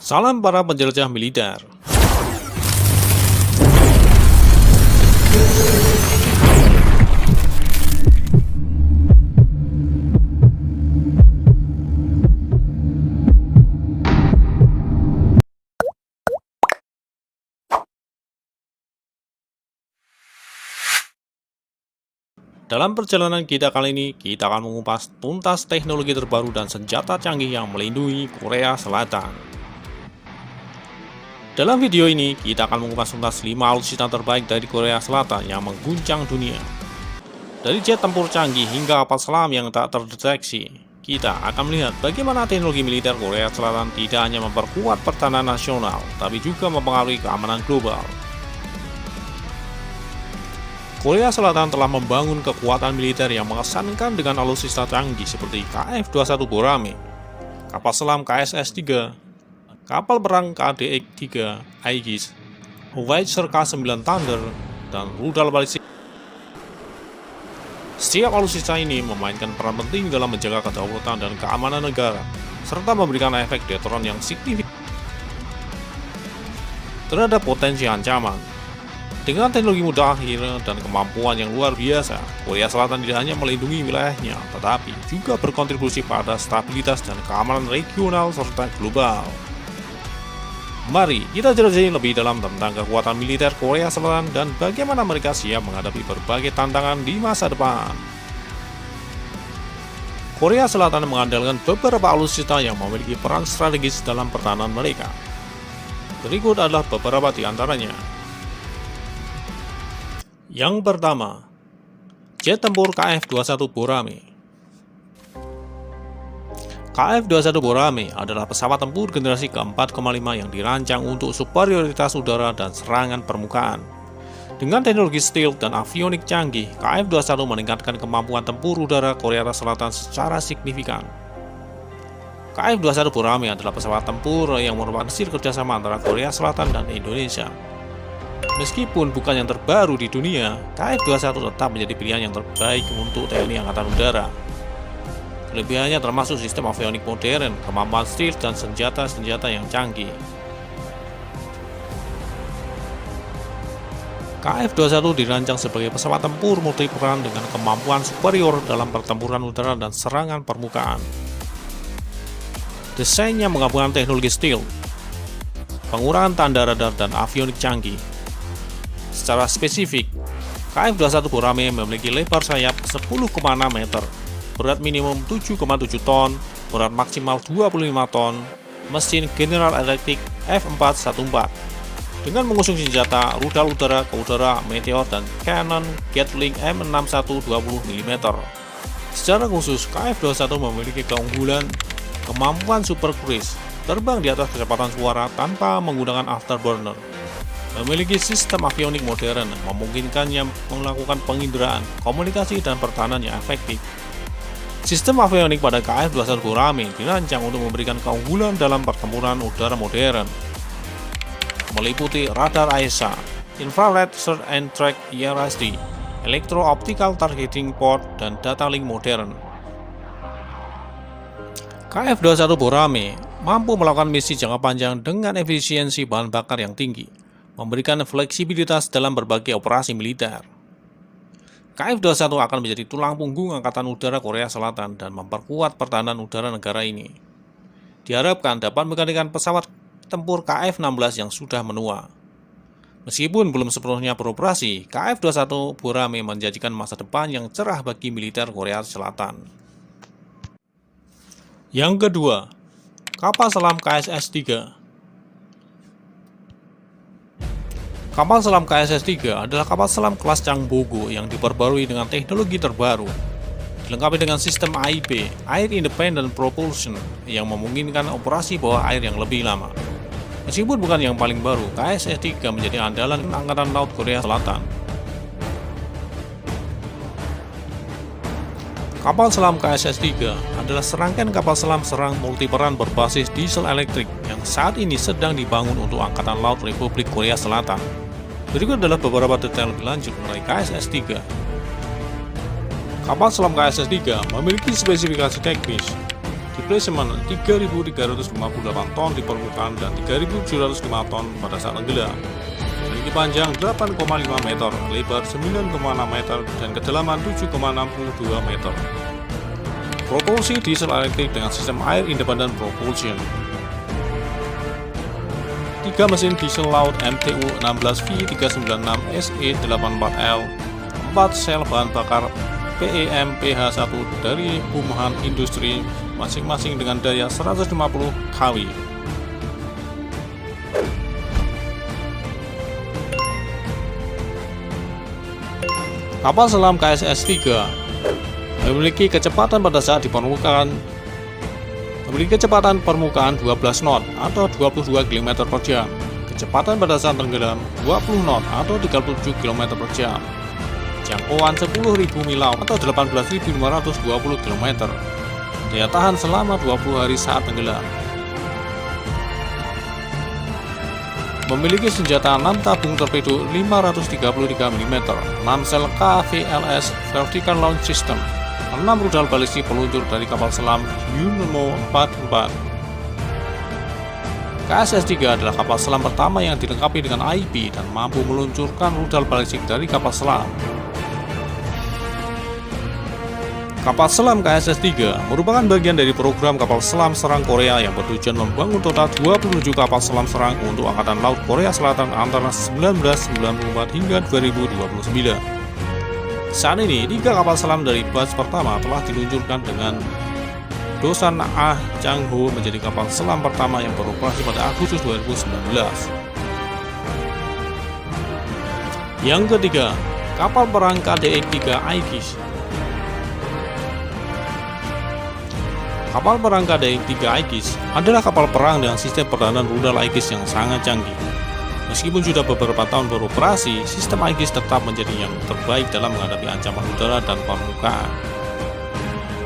Salam para penjelajah militer. Dalam perjalanan kita kali ini, kita akan mengupas tuntas teknologi terbaru dan senjata canggih yang melindungi Korea Selatan. Dalam video ini, kita akan mengupas tuntas 5 alutsista terbaik dari Korea Selatan yang mengguncang dunia. Dari jet tempur canggih hingga kapal selam yang tak terdeteksi, kita akan melihat bagaimana teknologi militer Korea Selatan tidak hanya memperkuat pertahanan nasional, tapi juga mempengaruhi keamanan global. Korea Selatan telah membangun kekuatan militer yang mengesankan dengan alutsista canggih seperti KF-21 Borame, kapal selam KSS-3, kapal perang KDX-3 Aegis, Howitzer K-9 Thunder, dan rudal balistik. Setiap alutsista ini memainkan peran penting dalam menjaga kedaulatan dan keamanan negara, serta memberikan efek deteran yang signifikan terhadap potensi ancaman. Dengan teknologi mutakhir dan kemampuan yang luar biasa, Korea Selatan tidak hanya melindungi wilayahnya, tetapi juga berkontribusi pada stabilitas dan keamanan regional serta global. Mari kita jelajahi lebih dalam tentang kekuatan militer Korea Selatan dan bagaimana mereka siap menghadapi berbagai tantangan di masa depan. Korea Selatan mengandalkan beberapa alutsista yang memiliki peran strategis dalam pertahanan mereka. Berikut adalah beberapa di antaranya. Yang pertama, jet tempur KF-21 Borame. KF-21 Borame adalah pesawat tempur generasi ke-4,5 yang dirancang untuk superioritas udara dan serangan permukaan. Dengan teknologi stealth dan avionik canggih, KF-21 meningkatkan kemampuan tempur udara Korea Selatan secara signifikan. KF-21 Borame adalah pesawat tempur yang merupakan hasil kerjasama antara Korea Selatan dan Indonesia. Meskipun bukan yang terbaru di dunia, KF-21 tetap menjadi pilihan yang terbaik untuk TNI Angkatan Udara. Kelebihannya termasuk sistem avionik modern, kemampuan stealth, dan senjata-senjata yang canggih. KF-21 dirancang sebagai pesawat tempur multiperan dengan kemampuan superior dalam pertempuran udara dan serangan permukaan. Desainnya menggabungkan teknologi stealth, pengurangan tanda radar, dan avionik canggih. Secara spesifik, KF-21 Borame memiliki lebar sayap 10,6 meter, berat minimum 7,7 ton, berat maksimal 25 ton, mesin General Electric F414, dengan mengusung senjata rudal udara ke udara Meteor dan Cannon Gatling M61 20 mm. Secara khusus, KF-21 memiliki keunggulan kemampuan super cruise, terbang di atas kecepatan suara tanpa menggunakan afterburner. Memiliki sistem avionik modern, memungkinkannya melakukan penginderaan, komunikasi, dan pertahanan yang efektif. Sistem avionik pada KF-21 Borame dirancang untuk memberikan keunggulan dalam pertempuran udara modern, meliputi radar AESA, infrared search and track IRST, electro-optical targeting port, dan data link modern. KF-21 Borame mampu melakukan misi jangka panjang dengan efisiensi bahan bakar yang tinggi, memberikan fleksibilitas dalam berbagai operasi militer. KF-21 akan menjadi tulang punggung Angkatan Udara Korea Selatan dan memperkuat pertahanan udara negara ini. Diharapkan dapat menggantikan pesawat tempur KF-16 yang sudah menua. Meskipun belum sepenuhnya beroperasi, KF-21 Borame menjanjikan masa depan yang cerah bagi militer Korea Selatan. Yang kedua, kapal selam KSS-3. Kapal selam KSS-3 adalah kapal selam kelas Changbogo yang diperbarui dengan teknologi terbaru, dilengkapi dengan sistem AIP (Air Independent Propulsion) yang memungkinkan operasi bawah air yang lebih lama. Meskipun bukan yang paling baru, KSS-3 menjadi andalan Angkatan Laut Korea Selatan. Kapal selam KSS-3 adalah serangkaian kapal selam serang multiperan berbasis diesel elektrik yang saat ini sedang dibangun untuk Angkatan Laut Republik Korea Selatan. Berikut adalah beberapa detail lebih lanjut mengenai KSS-3. Kapal selam KSS-3 memiliki spesifikasi teknis Displacement 3.358 ton di permukaan dan 3.705 ton pada saat tenggelam. Memiliki panjang 8,5 meter, lebar 9,6 meter, dan kedalaman 7,62 meter. Propulsi diesel elektrik dengan sistem air independent propulsion. 3 mesin diesel laut MTU 16V396 SE84L, 4 sel bahan bakar PEM PH1 dari rumahan industri masing-masing dengan daya 150 kW. Kapal selam KSS-3 memiliki kecepatan pada saat di permukaan 12 knot atau 22 km per jam. Kecepatan pada saat tenggelam 20 knot atau 37 km per jam. Jangkauan 10.000 mil laut atau 18.520 km. Daya tahan selama 20 hari saat tenggelam. Memiliki senjata 6 tabung torpedo 533 mm, 6 sel KVLS Vertical Launch System, 6 rudal balistik peluncur dari kapal selam Yunmo 44. KSS-3 adalah kapal selam pertama yang dilengkapi dengan IP dan mampu meluncurkan rudal balistik dari kapal selam. Kapal selam KSS-3 merupakan bagian dari program kapal selam serang Korea yang bertujuan membangun total 27 kapal selam serang untuk Angkatan Laut Korea Selatan antara 1994 hingga 2029. Saat ini, 3 kapal selam dari batch pertama telah diluncurkan dengan Dosan Ah Chang-ho menjadi kapal selam pertama yang beroperasi pada Agustus 2019. Yang ketiga, kapal perang KDX-3 Aegis. Kapal perang KDX-3 Aegis adalah kapal perang dengan sistem pertahanan rudal Aegis yang sangat canggih. Meskipun sudah beberapa tahun beroperasi, sistem Aegis tetap menjadi yang terbaik dalam menghadapi ancaman udara dan permukaan.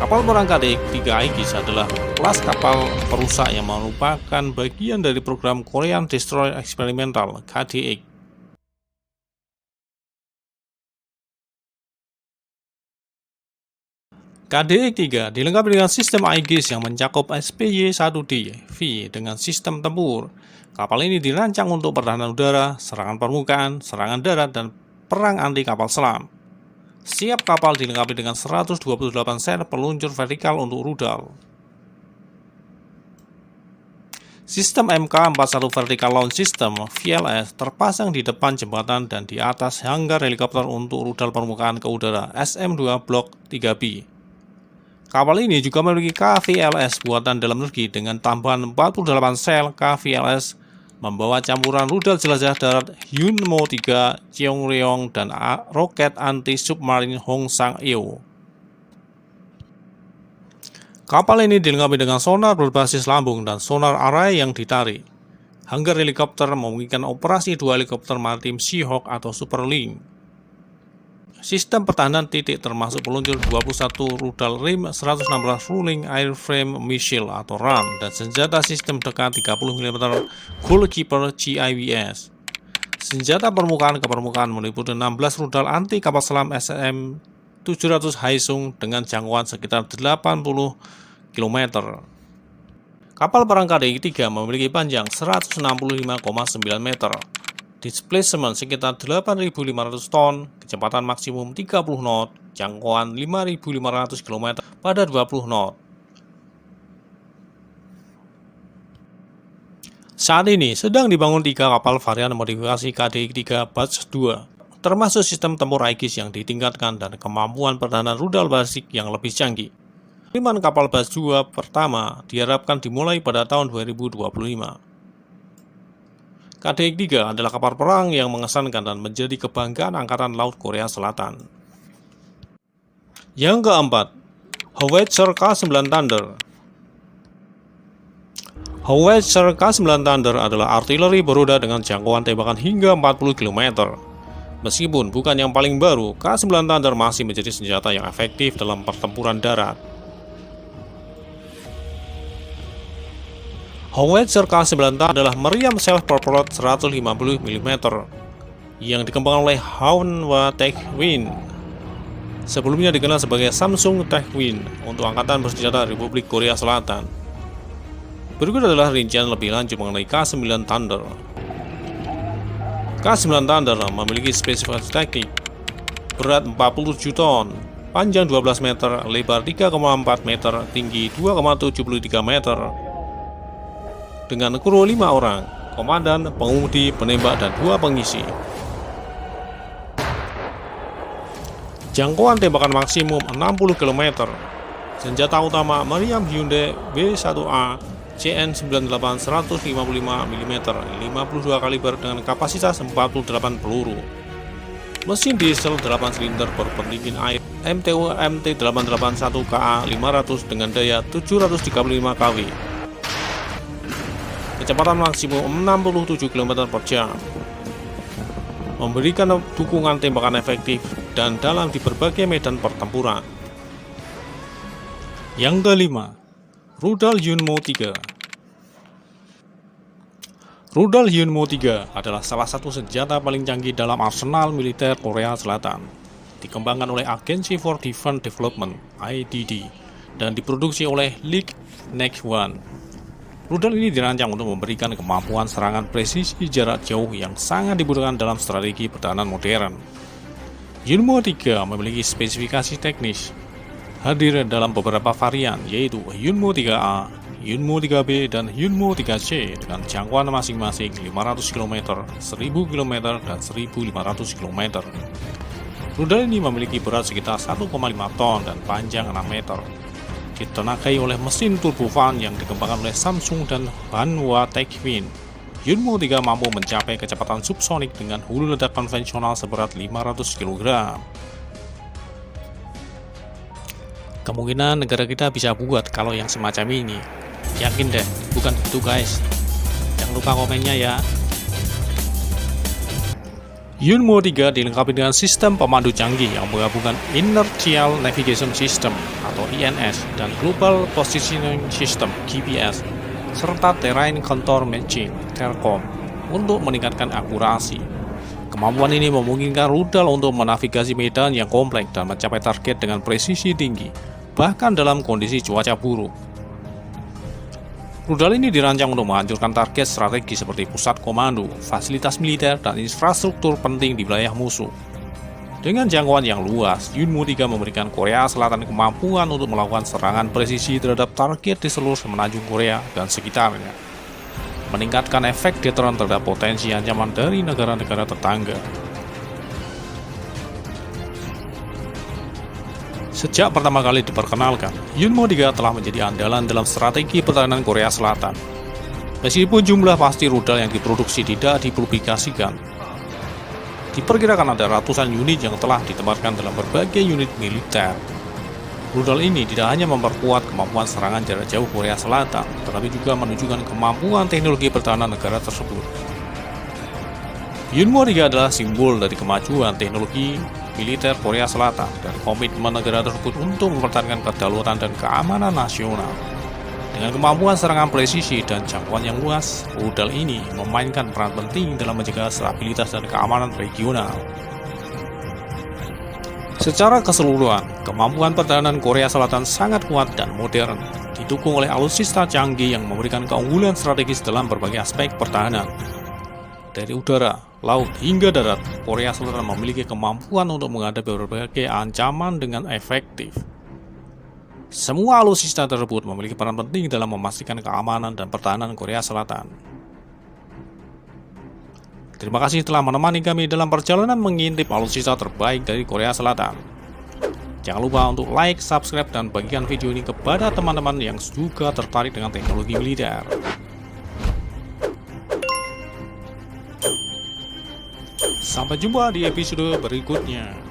Kapal perang KDX-3 Aegis adalah kelas kapal perusak yang merupakan bagian dari program Korean Destroyer Experimental (KDX). KDX-3 dilengkapi dengan sistem Aegis yang mencakup SPY-1D V dengan sistem tempur. Kapal ini dirancang untuk pertahanan udara, serangan permukaan, serangan darat, dan perang anti kapal selam. Setiap kapal dilengkapi dengan 128 sel peluncur vertikal untuk rudal. Sistem MK41 Vertical Launch System (VLS) terpasang di depan jembatan dan di atas hanggar helikopter untuk rudal permukaan ke udara SM-2 Block 3B. Kapal ini juga memiliki KVLS buatan dalam negeri dengan tambahan 48 sel KVLS, membawa campuran rudal jelajah darat Yunmo 3 Cheongryong dan roket anti-submarine Hongsang-eo. Kapal ini dilengkapi dengan sonar berbasis lambung dan sonar array yang ditarik. Hanggar helikopter memungkinkan operasi 2 helikopter maritim Seahawk atau Superlink. Sistem pertahanan titik termasuk peluncur 21 rudal RIM 116 Rolling Airframe Missile atau RAM dan senjata sistem dekat 30 mm Goalkeeper GIWS. Senjata permukaan ke permukaan meliputi 16 rudal anti kapal selam SM-700 Haesung dengan jangkauan sekitar 80 km. Kapal perang KDX-3 memiliki panjang 165,9 meter. Displacement sekitar 8.500 ton, kecepatan maksimum 30 knot, jangkauan 5.500 km pada 20 knot. Saat ini sedang dibangun 3 kapal varian modifikasi KDX-3 Batch 2, termasuk sistem tempur Aegis yang ditingkatkan dan kemampuan pertahanan rudal balistik yang lebih canggih. Pengiriman kapal Batch 2 pertama diharapkan dimulai pada tahun 2025. KDX-3 adalah kapal perang yang mengesankan dan menjadi kebanggaan Angkatan Laut Korea Selatan. Yang keempat, Howitzer K9 Thunder. Howitzer K9 Thunder adalah artileri beroda dengan jangkauan tembakan hingga 40 km. Meskipun bukan yang paling baru, K9 Thunder masih menjadi senjata yang efektif dalam pertempuran darat. Howitzer K9 adalah meriam self-propelled 150 mm yang dikembangkan oleh Hanwha Techwin. Sebelumnya dikenal sebagai Samsung Techwin untuk Angkatan Bersenjata Republik Korea Selatan. Berikut adalah rincian lebih lanjut mengenai K9 Thunder. K9 Thunder memiliki spesifikasi teknik berat 47 ton, panjang 12 meter, lebar 3,4 meter, tinggi 2,73 meter, dengan kru 5 orang, komandan, pengemudi, penembak, dan 2 pengisi. Jangkauan tembakan maksimum 60 km. Senjata utama meriam Hyundai W1A CN98 155 mm 52 kaliber dengan kapasitas 48 peluru. Mesin diesel 8 silinder berpendingin air MTU MT881KA 500 dengan daya 735 kW. Kecepatan maksimum 67 km per jam. Memberikan dukungan tembakan efektif dan dalam di berbagai medan pertempuran. Yang kelima, rudal Yunmo 3. Rudal Yunmo 3 adalah salah satu senjata paling canggih dalam arsenal militer Korea Selatan. Dikembangkan oleh Agency for Defense Development (IDD) dan diproduksi oleh League Next One. Rudal ini dirancang untuk memberikan kemampuan serangan presisi jarak jauh yang sangat dibutuhkan dalam strategi pertahanan modern. Yunmo 3 memiliki spesifikasi teknis hadir dalam beberapa varian, yaitu Yunmo 3A, Yunmo 3B, dan Yunmo 3C dengan jangkauan masing-masing 500 km, 1000 km, dan 1500 km. Rudal ini memiliki berat sekitar 1,5 ton dan panjang 6 meter. Ditenagai oleh mesin turbofan yang dikembangkan oleh Samsung dan Hanwha Techwin. Yunmo 3 mampu mencapai kecepatan subsonik dengan hulu ledak konvensional seberat 500 kg. Kemungkinan negara kita bisa buat kalau yang semacam ini. Yakin deh, bukan gitu guys. Jangan lupa komennya ya. Yunmo 3 dilengkapi dengan sistem pemandu canggih yang menggabungkan Inertial Navigation System atau INS dan Global Positioning System (GPS) serta Terrain Contour Matching (TERCOM) untuk meningkatkan akurasi. Kemampuan ini memungkinkan rudal untuk menavigasi medan yang kompleks dan mencapai target dengan presisi tinggi, bahkan dalam kondisi cuaca buruk. Rudal ini dirancang untuk menghancurkan target strategi seperti pusat komando, fasilitas militer, dan infrastruktur penting di wilayah musuh. Dengan jangkauan yang luas, Yunmo 3 memberikan Korea Selatan kemampuan untuk melakukan serangan presisi terhadap target di seluruh semenanjung Korea dan sekitarnya, meningkatkan efek deteran terhadap potensi ancaman dari negara-negara tetangga. Sejak pertama kali diperkenalkan, Yunmo 3 telah menjadi andalan dalam strategi pertahanan Korea Selatan. Meskipun jumlah pasti rudal yang diproduksi tidak dipublikasikan, diperkirakan ada ratusan unit yang telah ditempatkan dalam berbagai unit militer. Rudal ini tidak hanya memperkuat kemampuan serangan jarak jauh Korea Selatan, tetapi juga menunjukkan kemampuan teknologi pertahanan negara tersebut. Yunmo 3 adalah simbol dari kemajuan teknologi militer Korea Selatan dan komitmen negara tersebut untuk mempertahankan kedaulatan dan keamanan nasional. Dengan kemampuan serangan presisi dan jangkauan yang luas, rudal ini memainkan peran penting dalam menjaga stabilitas dan keamanan regional. Secara keseluruhan, kemampuan pertahanan Korea Selatan sangat kuat dan modern, didukung oleh alutsista canggih yang memberikan keunggulan strategis dalam berbagai aspek pertahanan. Dari udara, laut, hingga darat, Korea Selatan memiliki kemampuan untuk menghadapi berbagai ancaman dengan efektif. Semua alutsista tersebut memiliki peran penting dalam memastikan keamanan dan pertahanan Korea Selatan. Terima kasih telah menemani kami dalam perjalanan mengintip alutsista terbaik dari Korea Selatan. Jangan lupa untuk like, subscribe, dan bagikan video ini kepada teman-teman yang juga tertarik dengan teknologi militer. Sampai jumpa di episode berikutnya.